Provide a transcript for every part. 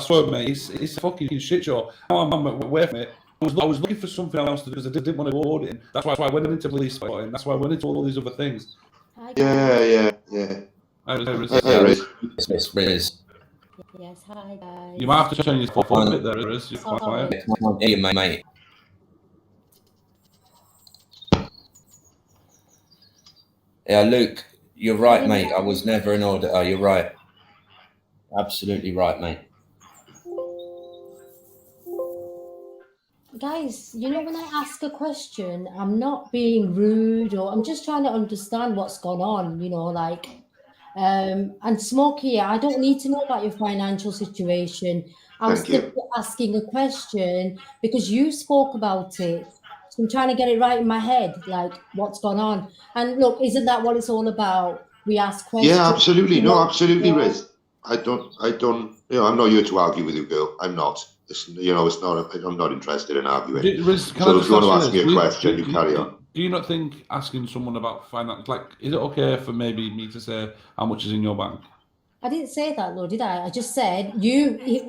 swear, mate, it's a fucking shit show. Now I'm away from it. I was looking for something else to do because I didn't want to go in. That's why I went into police fighting. That's why I went into all these other things. Yeah. Riz. Yes, hi guys. You might have to turn your phone a bit there, Riz. You're quite quiet. Yeah, mate. Yeah, Luke, you're right, mate. I was never an auditor. You're right. Absolutely right, mate. Guys, you know, when I ask a question, I'm not being rude, or I'm just trying to understand what's gone on, you know, like, and Smokey, I don't need to know about your financial situation. I was simply asking a question because you spoke about it. So I'm trying to get it right in my head, like what's gone on. And look, isn't that what it's all about? We ask questions. Yeah, absolutely. No, absolutely, Riz. I don't, you know, I'm not here to argue with you, girl. I'm not. You know, it's not. I'm not interested in arguing. Riz, so if you want to ask me a question, you carry on. Do you not think asking someone about finance, like, is it okay for maybe me to say how much is in your bank? I didn't say that, though, did I? I just said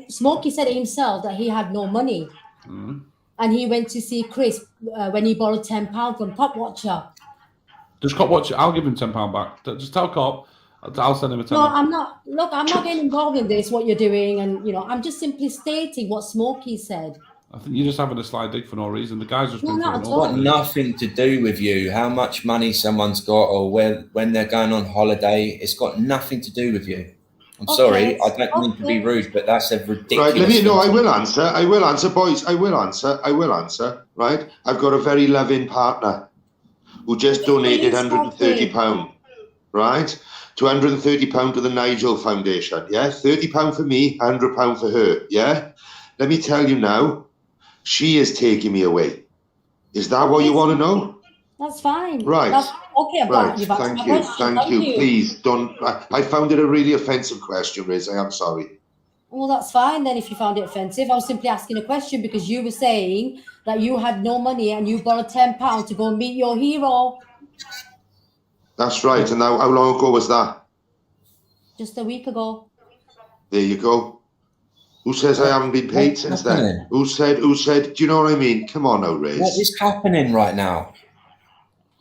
Smokey said it himself that he had no money, and he went to see Chris when he borrowed £10 from Cop Watcher. Does Cop Watcher? I'll give him £10 back. Just tell Cop. I'll send him a 10. No, I'm not. Look, I'm not getting involved in this. What you're doing, and you know, I'm just simply stating what Smokey said. I think you're just having a sly dig for no reason. The guy's just not at It's all. got nothing to do with you, how much money someone's got, or when they're going on holiday. It's got nothing to do with you. I'm sorry, I don't mean to be rude, but that's a ridiculous. Right, let me know. I will answer, boys. I will answer. Right, I've got a very loving partner who just donated £130. Right. £230 to the Nigel Foundation, yeah? £30 for me, £100 for her, yeah? Let me tell you now, she is taking me away. Is that what you want to know? That's fine. Right. That's, okay, right. Thank you. Please don't. I found it a really offensive question, Riz. I am sorry. Well, that's fine then if you found it offensive. I was simply asking a question because you were saying that you had no money and you borrowed £10 to go and meet your hero. That's right. And now, how long ago was that? Just a week ago. There you go. Who says I haven't been paid since then? Who said, do you know what I mean? Come on now, Riz. What is happening right now?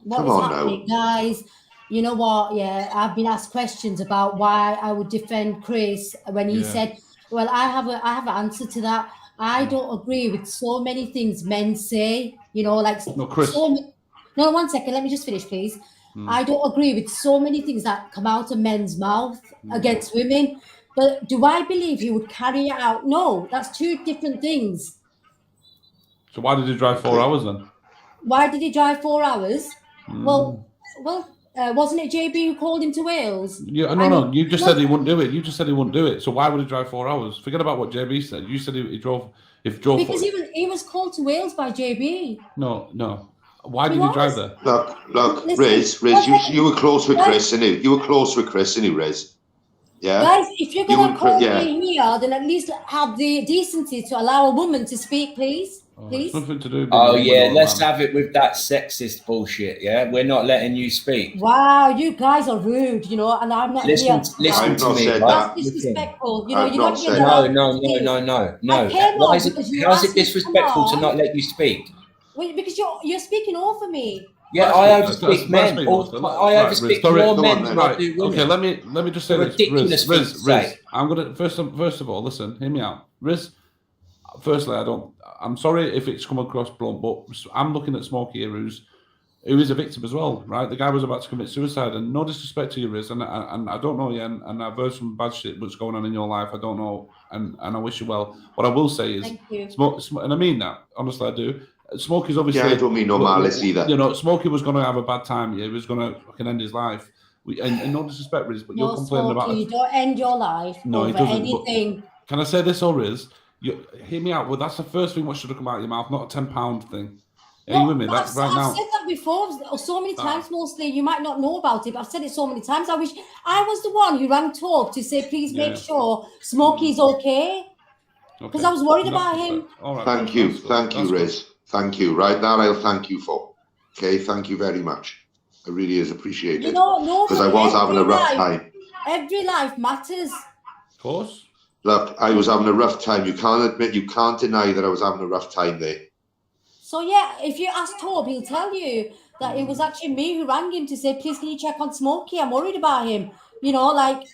What is happening, guys? You know what? Yeah, I've been asked questions about why I would defend Chris when he said, well, I have an answer to that. I don't agree with so many things men say, you know, like... No, Chris. No, 1 second. Let me just finish, please. I don't agree with so many things that come out of men's mouth against women. But do I believe he would carry it out? No, that's two different things. So why did he drive 4 hours then? Why did he drive 4 hours? Well, wasn't it JB who called him to Wales? Yeah, no. You just said he wouldn't do it. You just said he wouldn't do it. So why would he drive 4 hours? Forget about what JB said. You said he drove. Because he was called to Wales by JB. No. Why did he drive there? Look, Riz, you were close with Chris, and you were close with Chris, and Riz. Yeah. Guys, if you're going to call me here, then at least have the decency to allow a woman to speak, please. Please. Nothing to do. Oh yeah, let's have it with that sexist bullshit. Yeah, we're not letting you speak. Wow, you guys are rude, you know, and I'm not here. Listen to me. That's disrespectful. You know, you're not here. No. How is it disrespectful to not let you speak? Well, because you're speaking over me. Yeah, I overspeak men. I overspeak more men than I do women. Okay, let me just say this. Riz, I'm gonna first of all, listen, hear me out. Riz, firstly, I'm sorry if it's come across blunt, but I'm looking at Smokey here, who is a victim as well, right? The guy was about to commit suicide, and no disrespect to you, Riz, and I don't know you, and I've heard some bad shit what's going on in your life. I don't know, and I wish you well. What I will say is, and I mean that, honestly, I do. Smokey's obviously. Yeah, I don't mean no malice either. You know, Smokey was going to have a bad time. Yeah, he was going to fucking end his life. And no disrespect, Riz, but you're complaining about. You don't end your life over anything. Can I say this, or Riz? Hear me out. Well, that's the first thing what should have come out of your mouth, not a £10 thing. Are you with me? That's right now. I've said that before so many times. Mostly, you might not know about it, but I've said it so many times. I wish I was the one who rang Talk to say, please make sure Smokey's okay, because I was worried about him. All right, thank you, Riz. Thank you. Right, that I'll thank you for. Okay, thank you very much. I really is appreciated. You know, because I was having a rough time. Every life matters. Of course. Look, I was having a rough time. You can't deny that I was having a rough time there. So yeah, if you ask Torb, he'll tell you that it was actually me who rang him to say, please can you check on Smokey? I'm worried about him. You know, like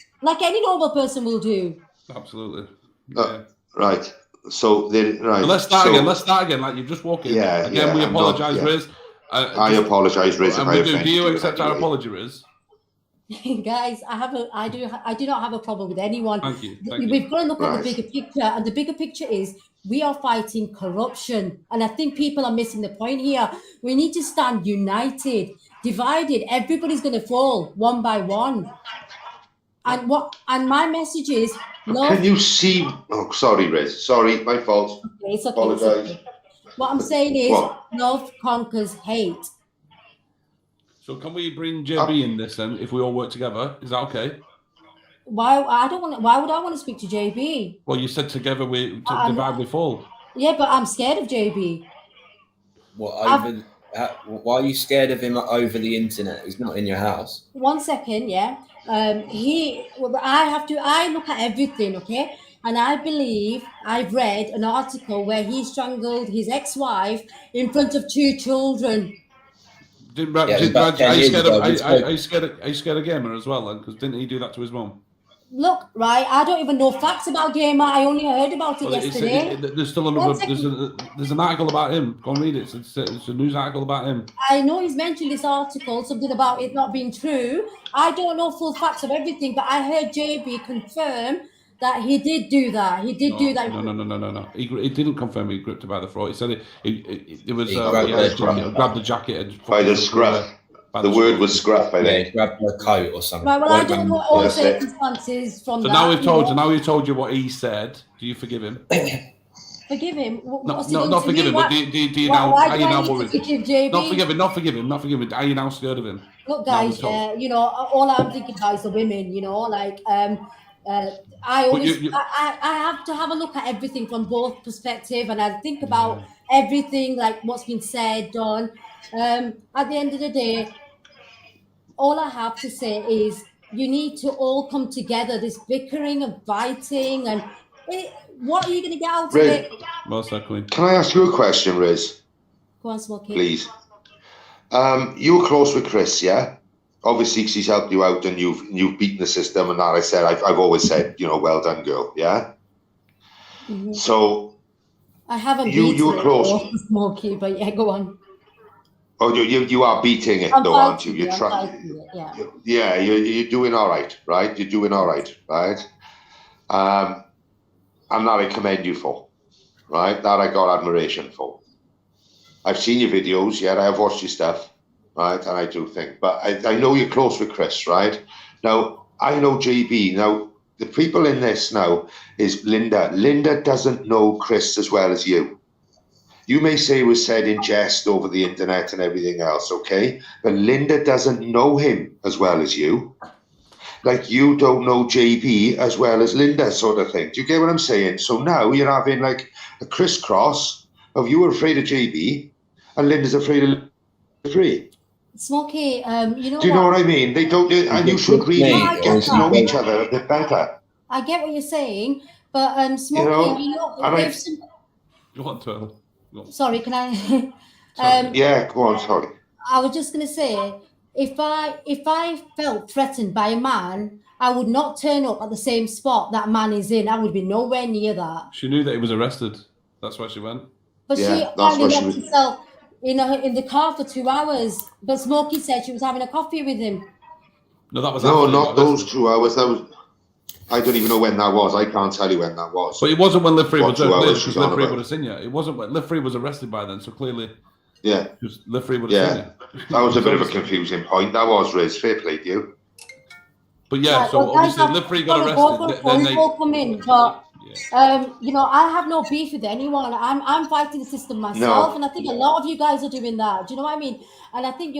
any normal person will do. Absolutely. Right. So then, right. But let's start again. Let's start again. Like you've just walked in. Yeah. Again, we apologise, Riz. I apologise, Riz. And we do. Do you accept our apology, Riz? Guys, I do not have a problem with anyone. Thank you. We've got to look at the bigger picture, and the bigger picture is we are fighting corruption, and I think people are missing the point here. We need to stand united. Divided, everybody's going to fall one by one. And my message is, love. Can you see? Oh, sorry, Riz. Sorry, my fault. Okay, it's okay. Apologise. What I'm saying is, love conquers hate. So can we bring JB in this then? If we all work together, is that okay? Why would I want to speak to JB? Well, you said together we divide we fall. Yeah, but I'm scared of JB. Why are you scared of him over the internet? He's not in your house. 1 second, yeah. I look at everything, okay? And I believe I've read an article where he strangled his ex-wife in front of 2 children. Are you scared of Gamer as well? Because didn't he do that to his mum? Look, right, I don't even know facts about Gamer. I only heard about it yesterday. There's still another. There's an article about him. Go and read it. It's a news article about him. I know he's mentioned this article, something about it not being true. I don't know full facts of everything, but I heard JB confirm that he did do that. He did do that. No. He didn't confirm he gripped her by the throat. He said it was grabbed the jacket and by the scruff. The word was scruff, I think. Grabbed her coat or something. Right, well, I don't know all circumstances from that. So now we've told you what he said. Do you forgive him? Forgive him? Not forgive him, but do you now? Are you now worried? Not forgive him. Are you now scared of him? Look, guys, you know, all I'm thinking about is the women. You know, like I have to have a look at everything from both perspectives, and I think about everything, like what's been said, done. At the end of the day, all I have to say is you need to all come together. This bickering and fighting, and what are you going to get out of it? Most likely. Can I ask you a question, Riz? Go on, Smokey. Please. You were close with Chris, yeah? Obviously, because he's helped you out and you've beaten the system and that. I've always said, you know, well done, girl, yeah? Mm-hmm. So I haven't you were close, Smokey, but yeah, go on. Oh, you are beating it, though, aren't you? You're trying. Yeah, you're doing all right, right? You're doing all right, right? And that I commend you for, right? That I got admiration for. I've seen your videos, yeah, I have watched your stuff, right? And I do think, but I know you're close with Chris, right? Now, I know JB. Now, the people in this now is Linda. Linda doesn't know Chris as well as you. You may say it was said in jest over the internet and everything else, okay? But Linda doesn't know him as well as you. Like you don't know JB as well as Linda, sort of thing. Do you get what I'm saying? So now you're having like a crisscross of you are afraid of JB and Linda's afraid of free. Smokey, you know. Do you know what I mean? They don't, and you should really get to know each other a bit better. I get what you're saying, but Smokey, you know, You want to? Sorry, can I? Yeah, go on. Sorry. I was just going to say, if I felt threatened by a man, I would not turn up at the same spot that man is in. I would be nowhere near that. She knew that he was arrested. That's why she went. But she only left herself in the car for 2 hours. But Smokey said she was having a coffee with him. No, that was not those 2 hours. That was. I don't even know when that was. I can't tell you when that was. But it wasn't when Liv Free was arrested, because Liv Free would have seen you. It wasn't when Liv Free was arrested by then, so clearly... Yeah. Liv Free would have seen you. That was a bit of a confusing point. That was, Riz. Fair play to you. But yeah, so obviously Liv Free got arrested. Then they... come in, but... you know, I have no beef with anyone. I'm fighting the system myself, and I think a lot of you guys are doing that. Do you know what I mean? And I think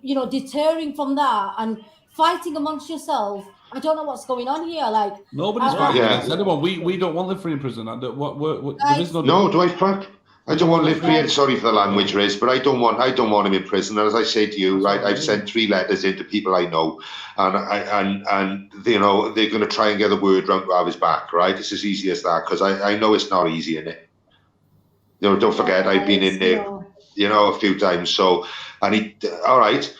you're deterring from that and fighting amongst yourself. I don't know what's going on here. Like nobody's fighting against anyone. We don't want Liv Free in prison. There is no. No, do I fight? I don't want Liv Free. Sorry for the language, Riz, but I don't want him in prison. And as I say to you, right, I've sent 3 letters in to people I know, and you know they're going to try and get the word round to have his back. Right, it's as easy as that, because I know it's not easy in it. You know, don't forget I've been in there, you know, a few times. So, and all right.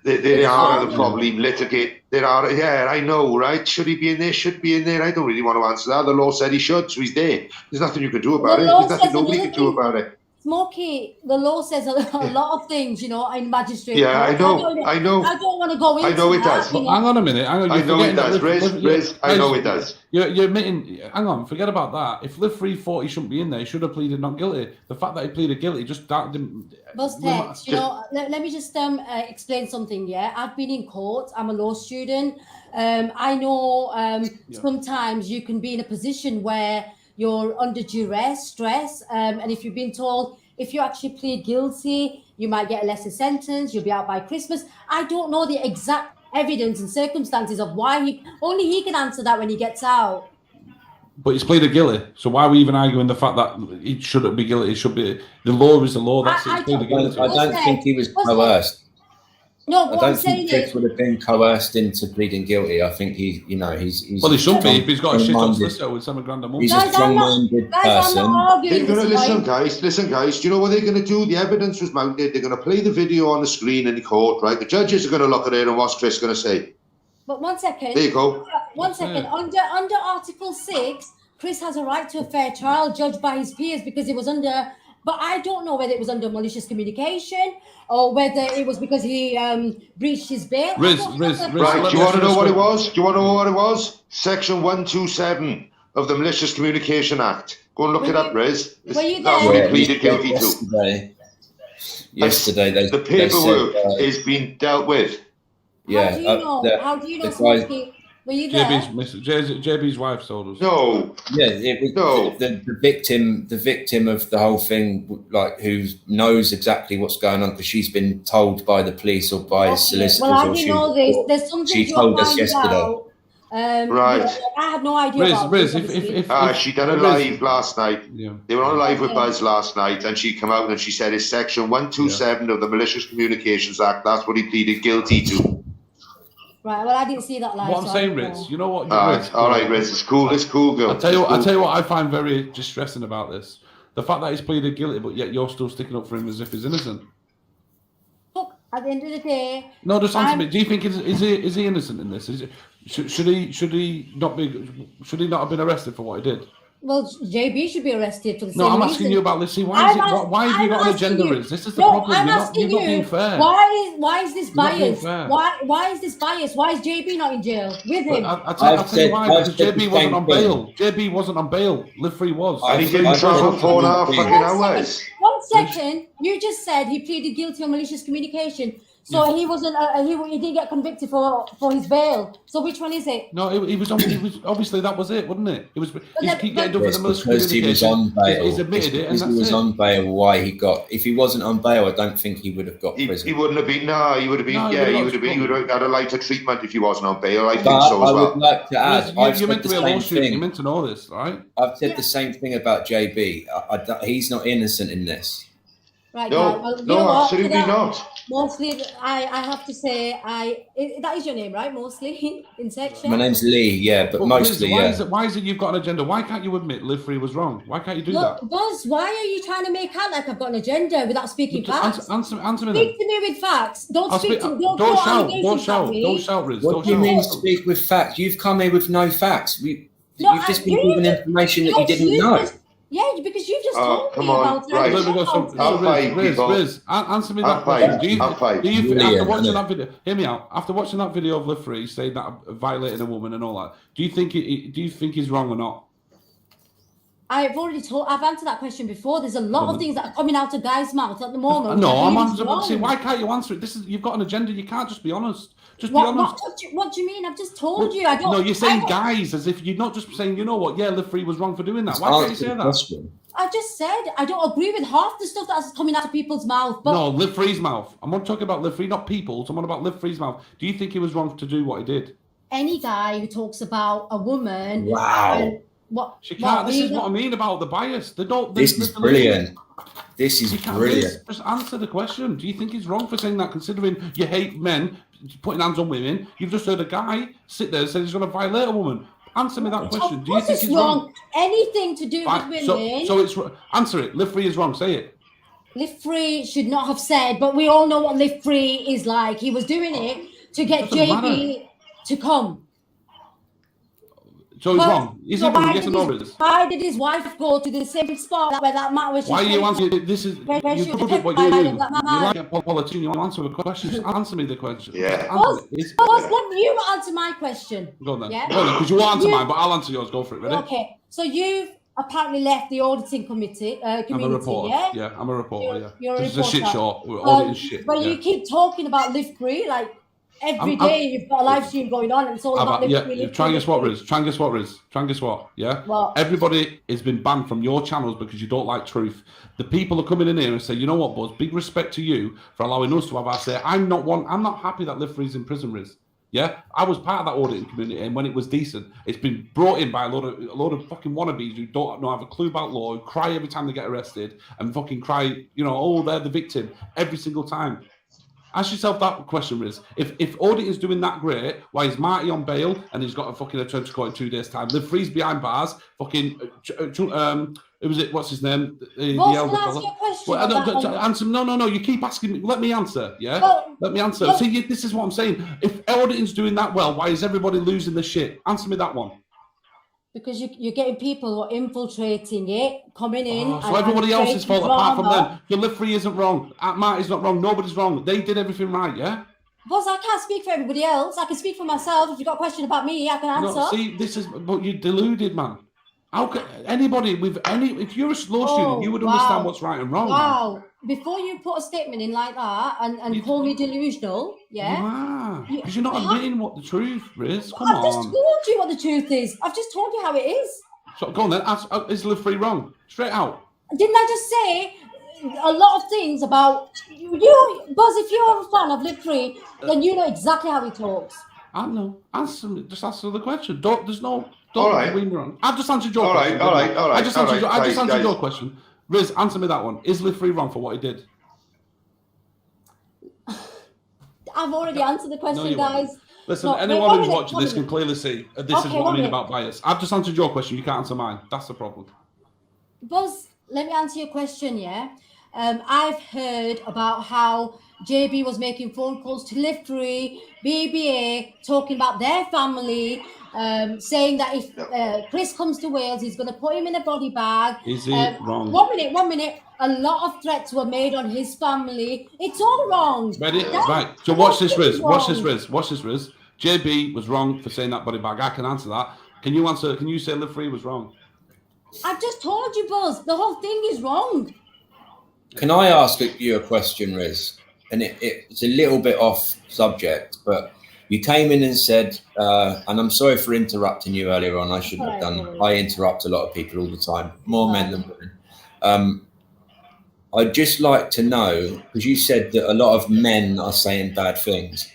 They are the problem litigate. There are, yeah, I know, right? Should he be in there? Should be in there? I don't really want to answer that. The law said he should, so he's there. There's nothing you can do about it. There's nothing nobody can do about it. Smokey, the law says a lot of things, you know, in magistrate. Yeah, I know. I don't want to go into I know it does. You know? Hang on a minute. I know it does, Riz. I know it does. You're admitting. Hang on, forget about that. If Liv Free thought he shouldn't be in there, he should have pleaded not guilty. The fact that he pleaded guilty just that didn't. Buzztex, you know, let me just explain something. Yeah, I've been in court. I'm a law student. I know sometimes you can be in a position where you're under duress, stress, and if you've been told if you actually plead guilty, you might get a lesser sentence, you'll be out by Christmas. I don't know the exact evidence and circumstances of why only he can answer that when he gets out. But he's pleaded guilty, so why are we even arguing the fact that he shouldn't be guilty? It should be, the law is the law. That's it. I don't think he was coerced. No, I don't think Chris would have been coerced into pleading guilty. I think he's well, he should be if he's got a shit on solicitor with $7 grand a month. He's a strong-minded person. They're going to listen, guys. Listen, guys. Do you know what they're going to do? The evidence was mounted. They're going to play the video on the screen in the court, right? The judges are going to look at it, and what's Chris going to say? But 1 second. There you go. 1 second. Under Article 6, Chris has a right to a fair trial, judged by his peers, because it was under. But I don't know whether it was under malicious communication or whether it was because he breached his bail. Riz, right, do you want to know what it was? Do you want to know what it was? Section 127 of the Malicious Communication Act. Go and look it up, Riz. Were you there? That's what he pleaded guilty to. Yesterday, the paperwork is being dealt with. Yeah. How do you know? Smokey? Were you there? JB's wife told us. No. Yeah, it was the victim of the whole thing, like who knows exactly what's going on because she's been told by the police or by solicitors. Well, I didn't know this. There's something she told us yesterday. Right. Yeah, I had no idea. Riz, if she done a live last night. Yeah. They were on a live with Buzz last night, and she came out and she said it's Section 127 of the Malicious Communications Act. That's what he pleaded guilty to. Right, well, I didn't see that live. What I'm saying, Riz, you know what? Riz, all right, Riz, it's cool, girl. I tell you what I find very distressing about this. The fact that he's pleaded guilty, but yet you're still sticking up for him as if he's innocent. Look, at the end of the day... No, just answer me. Do you think, is he innocent in this? Should he not have been arrested for what he did? Well, JB should be arrested for the same reason. reason. No, I'm asking you about this. See, why have you got an agenda, Riz? This is the problem. I'm asking you're not being fair. Why is this bias? Why is this bias? Why is JB not in jail with him? I'll tell you why. Because JB wasn't on bail. JB wasn't on bail. Liv Free was. And he didn't travel 4.5 fucking hours. 1 second. You just said he pleaded guilty on malicious communication. So he wasn't. He didn't get convicted for his bail. So which one is it? No, he was obviously that was it, wasn't it? It was. He keep getting done for the malicious because he was on bail. He's admitted it, and that's he was on bail. Why he got? If he wasn't on bail, I don't think he would have got prison. He wouldn't have been. No, he would have been. He would have had a lighter treatment if he wasn't on bail. I think so as well. I would like to add. You're meant to be a law student. You're meant to know this, right? I've said the same thing about JB. He's not innocent in this. Right, no, absolutely not. Mostly, I have to say, that is your name, right? Mostly in section. My name's Lee, yeah, but mostly, why is it you've got an agenda? Why can't you admit Liv Free was wrong? Why can't you do that? Buzz, why are you trying to make out like I've got an agenda without speaking facts? Answer me. Speak to me with facts. Don't shout, Riz. What do you mean speak with facts? You've come here with no facts. You've just been given information that you didn't know. Yeah, because you've just told me about it. Right. Riz, answer me that question. Do you after watching that video, hear me out. After watching that video of Liv Free saying that violated a woman and all that, do you think he's wrong or not? I've answered that question before. There's a lot of things that are coming out of guys' mouth at the moment. No, I'm answering. Why can't you answer it? You've got an agenda. You can't just be honest. Just be honest. What do you mean? I've just told you. I don't. No, you're saying guys as if you're not just saying. You know what? Yeah, Liv Free was wrong for doing that. Why can't you say that? I just said I don't agree with half the stuff that's coming out of people's mouth. But no, Liv Free's mouth. I'm not talking about Liv Free, not people. I'm on about Liv Free's mouth. Do you think he was wrong to do what he did? Any guy who talks about a woman. Wow. What? She can't. This is what I mean about the bias. They don't. This is brilliant. This is brilliant. Just answer the question. Do you think he's wrong for saying that, considering you hate men putting hands on women? You've just heard a guy sit there and say he's going to violate a woman. Answer me that question. Do you think he's wrong? Anything to do with women? So it's answer it. Live free is wrong. Say it. Live free should not have said, but we all know what live free is like. He was doing it to get JB to come. So he's wrong. Is he wrong? Yes or no? Why did his wife go to the same spot where that man was? Why are you answering? This is you like a politician. You want to answer the question? Just answer me the question. Yeah. Let you answer my question. Go on then. Yeah? Go on then, because you won't answer mine, but I'll answer yours. Go for it. Ready? Okay. So you've apparently left the auditing community. I'm a reporter. Yeah, I'm a reporter. You're a reporter. This is a shit show. We're auditing shit. But you keep talking about live free, like every day you've got a live stream going on, and it's all about live free. Try and guess what, Riz. Try and guess what, Riz. Try and guess what. Yeah. Well, everybody has been banned from your channels because you don't like truth. The people are coming in here and say, you know what, Buzz? Big respect to you for allowing us to have our say. I'm not happy that live free's in prison, Riz. Yeah, I was part of that auditing community, and when it was decent, it's been brought in by a load of fucking wannabes who don't have a clue about law, who cry every time they get arrested, and fucking cry, oh, they're the victim every single time. Ask yourself that question, Riz. If auditing's doing that great, why is Marty on bail and he's got a fucking return to court in 2 days' time? Live free's behind bars. Fucking who was it? What's his name? The elder fella. Answer. No. You keep asking me. Let me answer. Yeah. Let me answer. See, this is what I'm saying. If auditing's doing that well, why is everybody losing the shit? Answer me that one. Because you're getting people who are infiltrating it, coming in. So everybody else is fault apart from them. The live free isn't wrong. Marty's not wrong. Nobody's wrong. They did everything right, yeah? Boss, I can't speak for everybody else. I can speak for myself. If you've got a question about me, I can answer. No, see, but you're deluded, man. How can anybody if you're a law student, you would understand what's right and wrong. Wow. Man. Before you put a statement in like that and call me delusional, yeah? Because you're not admitting what the truth is. Come on. I've just told you what the truth is. I've just told you how it is. So go on then. Is live free wrong? Straight out. Didn't I just say a lot of things about you? Buzz, if you're a fan of live free, then you know exactly how he talks. I know. Just answer the question. There's no... All right. I've just answered your question. All right. I just answered your question. Riz, answer me that one. Is live free wrong for what he did? I've already answered the question, guys. Listen, anyone who's watching this can clearly see this is what I mean about bias. I've just answered your question. You can't answer mine. That's the problem. Buzz, let me answer your question, yeah? I've heard about how JB was making phone calls to live free, BBA, talking about their family, saying that if Chris comes to Wales, he's going to put him in a body bag. Is he wrong? 1 minute. A lot of threats were made on his family. It's all wrong. Ready? Right. So watch this, Riz. Watch this, Riz. JB was wrong for saying that body bag. I can answer that. Can you answer? Can you say live free was wrong? I've just told you, Buzz. The whole thing is wrong. Can I ask you a question, Riz? And it's a little bit off subject, but you came in and said, and I'm sorry for interrupting you earlier on. I shouldn't have done. I interrupt a lot of people all the time, more men than women. I'd just like to know, because you said that a lot of men are saying bad things.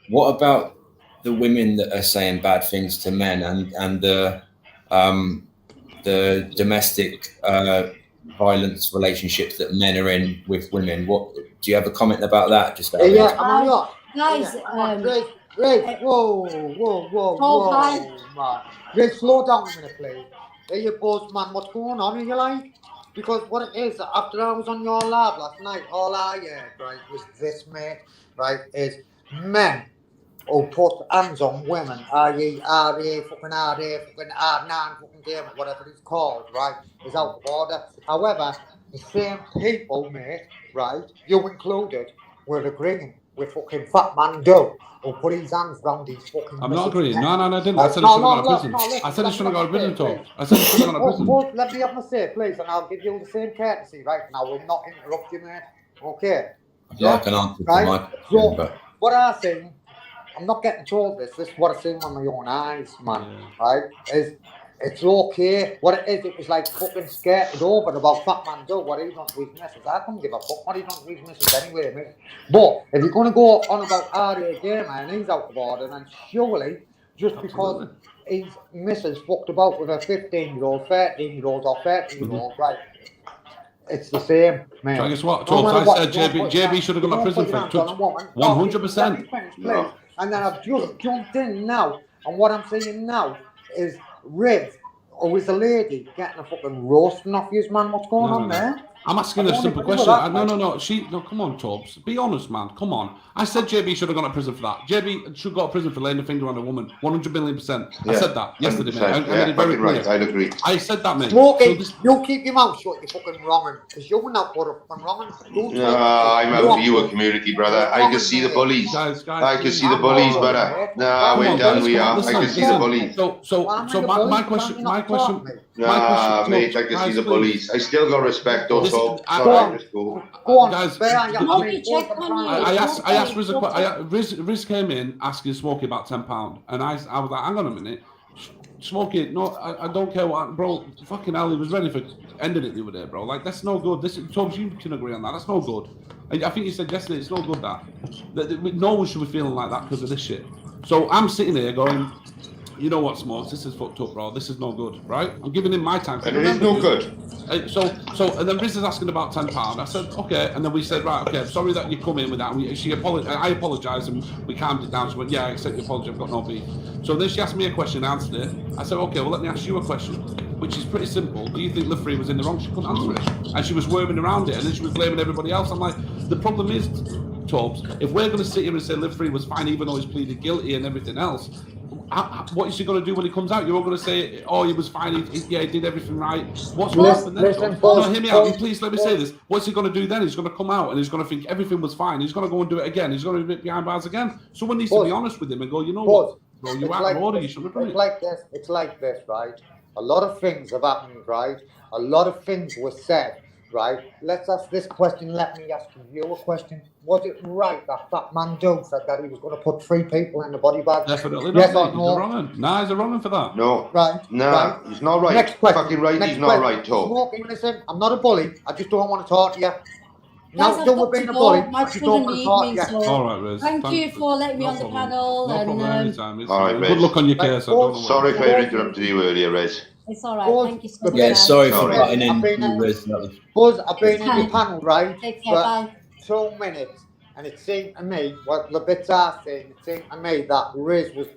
What about the women that are saying bad things to men and the domestic violence relationships that men are in with women? What do you have a comment about that? Just guys, whoa, man. Let's slow down a minute, please. Hey, you both, man, what's going on in your life? Because what it is, after I was on your lab last night, all I heard, right, was this, mate, right, is men who put hands on women, i.e. RA, fucking RA, fucking R9, fucking game, whatever it's called, right, is out of order. However, the same people, mate, right, you included, were agreeing with fucking Fat Man Doe, who put his hands round his fucking... I'm not agreeing. No, I didn't. I said he shouldn't have gone to prison. I said he shouldn't have gone to prison, Tom. I said he shouldn't have gone to prison. Let me have my say, please, and I'll give you the same courtesy, right? And I will not interrupt you, mate. Okay? I'd like an answer right? to my question, but... What I think, I'm not getting told this is what I've seen with my own eyes, man, right? Is it's okay. What it is, it was like fucking skirted over about Fat Man Doe, what he done to his missus. I couldn't give a fuck what he done to his missus anyway, mate. But if you're going to go on about RA Gamer and he's out of order, then surely, just because his missus fucked about with a 15-year-old, 13-year-old, or 13-year-old, right? It's the same, man. So I guess what? I said JB should have gone to prison for 100%. And then I've just jumped in now, and what I'm saying now is Riz, or is the lady getting a fucking roasting off you, man? What's going on there? I'm asking a simple question. No, come on, Torbs. Be honest, man. Come on. I said JB should have gone to prison for that. JB should go to prison for laying a finger on a woman. 100,000,000%. I said that yesterday, mate. I made it very clear. Right, I'd agree. I said that, mate. Smokey, you keep your mouth shut, you fucking wronging. Because you're not put up fucking wronging. I'm out for your community, brother. I can see the bullies. I can see the bullies, brother. Nah, we're done, we are. I can see the bullies. So my question. Nah, mate, I can see the bullies. I still got respect, though. Go on, guys. I asked Riz a question. Riz came in asking Smokey about £10, and I was like, hang on a minute, Smokey, no, I don't care what, bro. Fucking hell, he was ready for ending it the other day, bro. Like, that's no good. Torbs, you can agree on that. That's no good. I think you said yesterday it's no good that no one should be feeling like that because of this shit. So I'm sitting here going, you know what, Smokes, this is fucked up, bro. This is no good, right? I'm giving him my time. And it is no good. So, and then Riz is asking about £10. I said, okay. And then we said, right, okay, I'm sorry that you come in with that. I apologised and we calmed it down. She went, yeah, I accept your apology. I've got no beef. So then she asked me a question, I answered it. I said, okay, well, let me ask you a question, which is pretty simple. Do you think Lefree was in the wrong? She couldn't answer it. And she was worming around it. And then she was blaming everybody else. I'm like, the problem is, Torbs, if we're going to sit here and say Lefree was fine, even though he's pleaded guilty and everything else, what is he going to do when he comes out? You're all going to say, oh, he was fine, he did everything right. What's going to happen then? No, hear me out, please let me say this. What's he going to do then? He's going to come out and he's going to think everything was fine. He's going to go and do it again. He's going to be behind bars again. Someone needs to be honest with him and go, you know what, bro, you're out of order, you shouldn't have done it. It's like this, right? A lot of things have happened, right? A lot of things were said, right? Let's ask this question. Let me ask you a question. Was it right that man Joe said that he was going to put 3 people in the body bag? Definitely not. Yes or no? Nah, he's a wrong for that. No. Right. Nah, right. He's not right. Next question. Fucking right, he's not right, Tom. Listen, I'm not a bully. I just don't want to talk to you. Now, don't being a bully. My children need me, so all right, Riz. Thank you for letting me on the panel. No problem anytime. All right, Riz. Good luck on your case. Sorry if I interrupted you earlier, Riz. It's all right. Thank you so much. Yeah, sorry for cutting in, Riz. Buzz, I've been in your panel, right? Take care, bye. 2 minutes, and it seemed to me, what the bits are saying, it seemed to me that Riz was